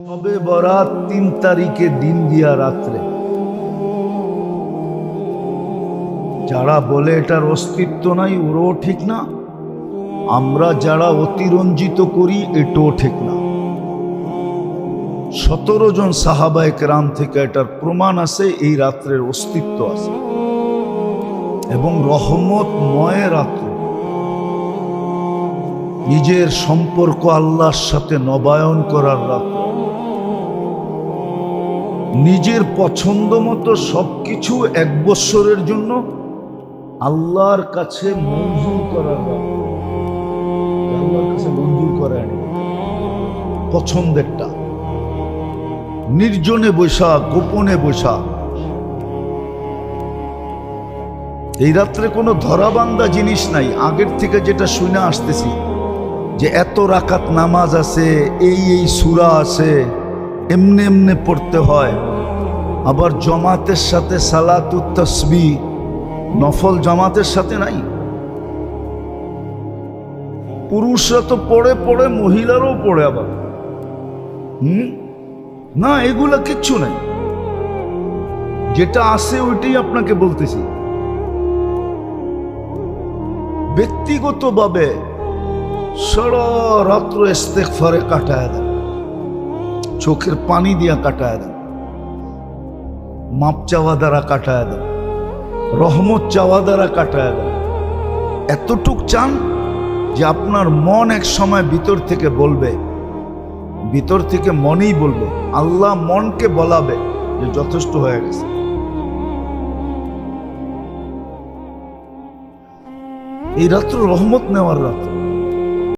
শবে বরাত ৩ তারিখে দিন দিয়া রাত্রে যারা বলে এটার অস্তিত্ব নাই ওরাও ঠিক না, আমরা যারা অতিরঞ্জিত করি এটাও ঠিক না। ১৭ জন সাহাবায়ে কেরাম থেকে এটার প্রমাণ আছে এই রাত্রের অস্তিত্ব আছে এবং রহমতময় রাত্র। নিজের সম্পর্ক আল্লাহর সাথে নবায়ন করার রাত্র, নিজের পছন্দ মতো সবকিছু ১ বৎসরের জন্য আল্লাহর কাছে মঞ্জুর করার রাত্র। আল্লাহর কাছে মঞ্জুর করে আনি পছন্দেরটা, নির্জনে বৈশা, গোপনে বৈশা। এই রাত্রে কোনো ধরাবান্ধা জিনিস নাই। আগের থেকে যেটা শুনে আসতেছি যে এত রাকাত নামাজ আছে, এই সূরা আছে, এমনে এমনে পড়তে হয়। আবার জামাতের সাথে সালাতুত তাসবিহ নফল জামাতের সাথে নাই। পুরুষরা তো পড়ে পড়ে, মহিলারাও পড়ে আবার। না, এগুলা কিচ্ছু নাই। যেটা আছে ওইটাই আপনাকে বলতেছি। ব্যক্তিগতভাবে সারা রাত্র ইস্তেগফারে কাটায় দেন, চোখের পানি দিয়া কাটায় দেন, মাপ চাওয়া দ্বারা কাটায় দেন, রহমত চাওয়া দ্বারা কাটায় দেন। এতটুক চান যে আপনার মন এক সময় ভিতর থেকে বলবে, ভিতর থেকে মনেই বলবে, আল্লাহ মনকে বলাবে যে যথেষ্ট হয়ে গেছে। এই রাত্র রহমত নেওয়ার রাত্র।